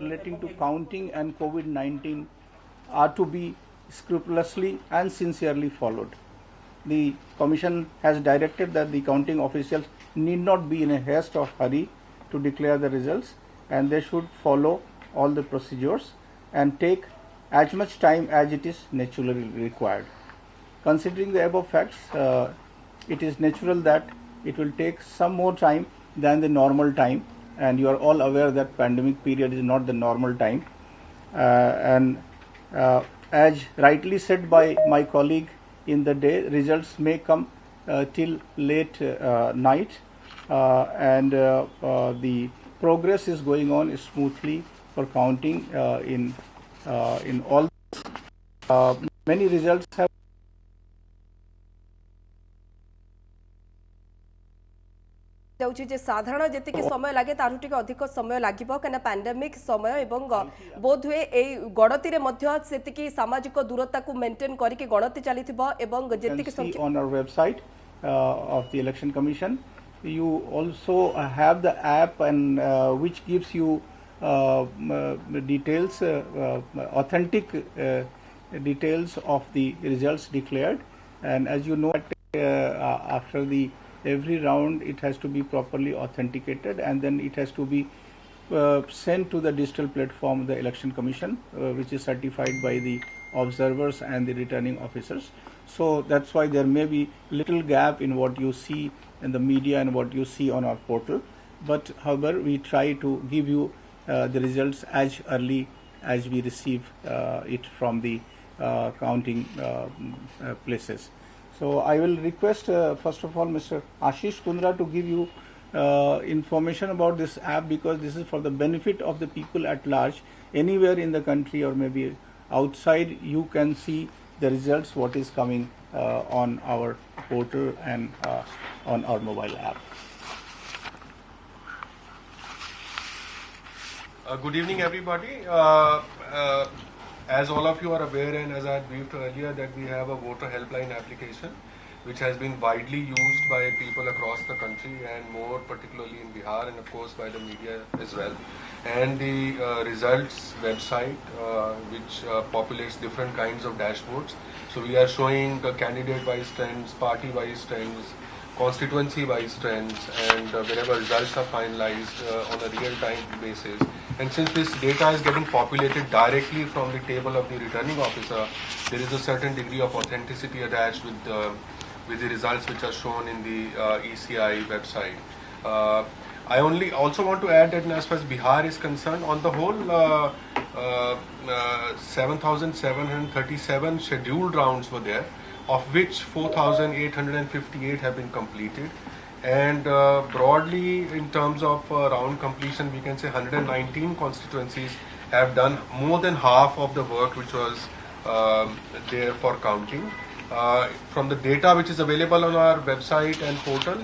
relating to counting and COVID-19 are to be scrupulously and sincerely followed. The Commission has directed that the counting officials need not be in a haste or hurry to declare the results, and they should follow all the procedures and take as much time as it is naturally required. Considering the above facts, it is natural that it will take some more time than the normal time, and you are all aware that pandemic period is not the normal time. As rightly said by my colleague in the day, results may come till late night, and the progress is going on smoothly for counting in all. Many results have जे साधारण जेतिक समय लगे तारु टिके अधिक समय लागिबो कना pandemic समय एवं बोध हुए ए गणति रे मध्य सेतिकी सामाजिक दूरता को मेंटेन करिके गणति चलिथिबो एवं जेतिक on our website of the Election Commission. You also have the app and which gives you details, authentic details of the results declared, and as you know, after the every round it has to be properly authenticated, and then it has to be sent to the digital platform, the Election Commission, which is certified by the observers and the returning officers. So that's why there may be little gap in what you see in the media and what you see on our portal. But however, we try to give you the results as early as we receive it from the counting places. So I will request first of all Mr. Ashish Kundra to give you information about this app, because this is for the benefit of the people at large. Anywhere in the country or maybe outside, you can see the results, what is coming on our portal and on our mobile app. Good evening, everybody. As all of you are aware, and as I had briefed earlier, that we have a voter helpline application which has been widely used by people across the country, and more particularly in Bihar, and of course by the media as well. And the results website which populates different kinds of dashboards. So we are showing candidate wise trends, party wise trends, constituency wise trends, and wherever results are finalized on a real time basis. And since this data is getting populated directly from the table of the returning officer, there is a certain degree of authenticity attached with the results which are shown in the ECI website. I also want to add that as far as Bihar is concerned, on the whole, 7,737 scheduled rounds were there, of which 4,858 have been completed. And broadly, in terms of round completion, we can say 119 constituencies have done more than half of the work which was there for counting. From the data which is available on our website and portal,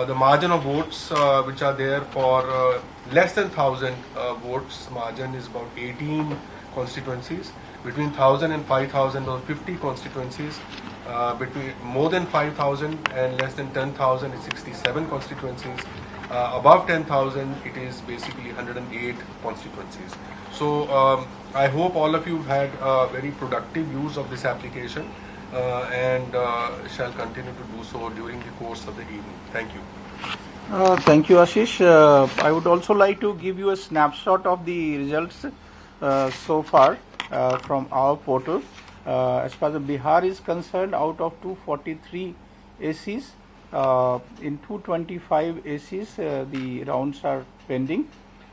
the margin of votes which are there for less than 1,000 votes margin is about 18 constituencies. Between 1,000 and 5,000 or 50 constituencies. Between more than 5,000 and less than 10,000 is 67 constituencies. Above 10,000 it is basically 108 constituencies. So I hope all of you had very productive use of this application and shall continue to do so during the course of the evening. Thank you. Thank you, Ashish. I would also like to give you a snapshot of the results so far from our portal. As far as Bihar is concerned, out of 243 ACs, in 225 ACs the rounds are pending.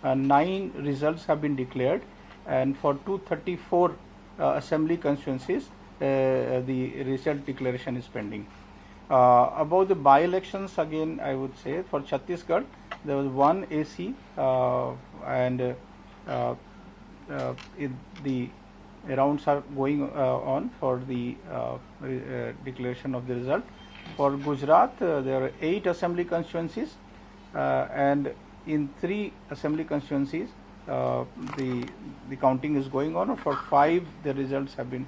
9 results have been declared, and for 234 assembly constituencies the result declaration is pending. About the by-elections, again I would say for Chhattisgarh there was 1 AC and the rounds are going on for the declaration of the result. For Gujarat, there are 8 assembly constituencies, and in 3 assembly constituencies the counting is going on. For 5 the results have been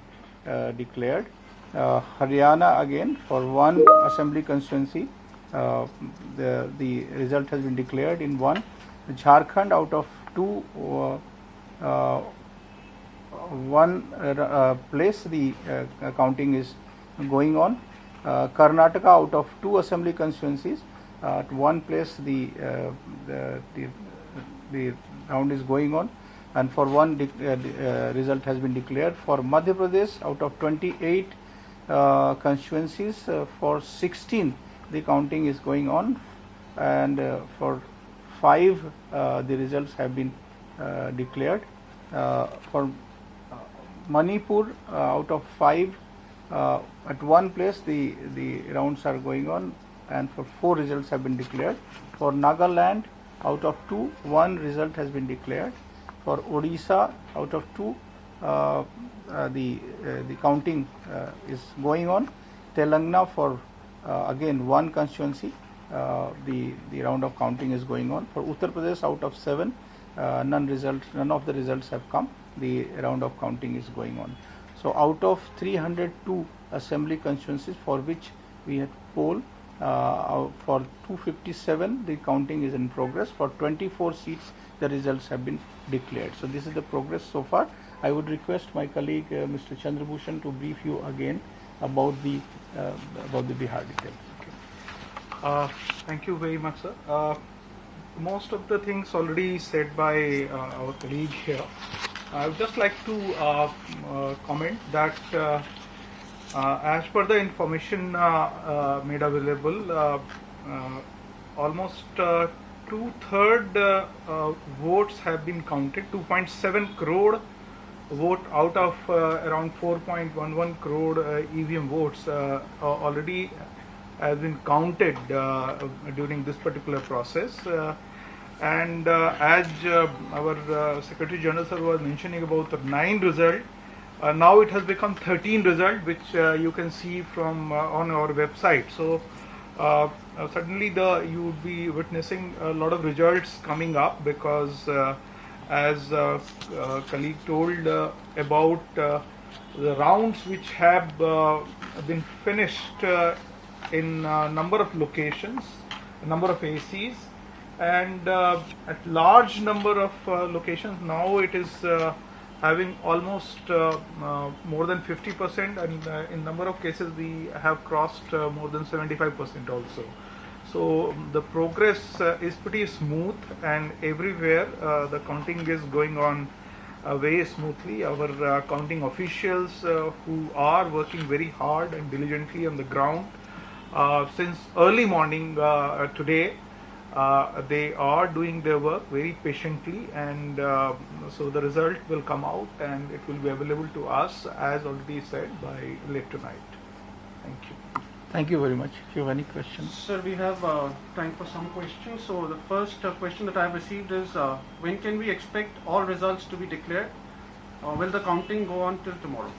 declared. Haryana, again for 1 assembly constituency the result has been declared in 1. Jharkhand, out of 2 one place the counting is going on. Karnataka, out of 2 assembly constituencies, at one place the round is going on, and for one result has been declared. For Madhya Pradesh, out of 28 constituencies, for 16 the counting is going on, and for 5 the results have been declared. For Manipur, out of 5, at one place the rounds are going on, and for 4 results have been declared. For Nagaland, out of 2, 1 result has been declared. For Odisha, out of 2, the counting is going on. Telangana, for again 1 constituency, the round of counting is going on. For Uttar Pradesh, out of 7, none of the results have come. The round of counting is going on. So out of 302 assembly constituencies for which we had poll, for 257 the counting is in progress. For 24 seats the results have been declared. So this is the progress so far. I would request my colleague Mr. Chandrabhushan to brief you again about the Bihar details. Thank you very much, sir. Most of the things already said by our colleague here. I would just like to comment that as per the information made available, almost 2/3 votes have been counted. 2.7 crore vote out of around 4.11 crore EVM votes already has been counted during this particular process. And as our Secretary General sir was mentioning about the 9 result, now it has become 13 result, which you can see from on our website. So certainly you would be witnessing a lot of results coming up, because as colleague told about the rounds which have been finished in number of locations, number of ACs, and at large number of locations now it is having almost more than 50%, and in number of cases we have crossed more than 75% also. So the progress is pretty smooth, and everywhere the counting is going on very smoothly. Our counting officials who are working very hard and diligently on the ground since early morning today, they are doing their work very patiently, and so the result will come out and it will be available to us, as already said, by late tonight. Thank you. Thank you very much. If you have any questions. Sir, we have time for some questions. So the first question that I have received is, when can we expect all results to be declared? Will the counting go on till tomorrow?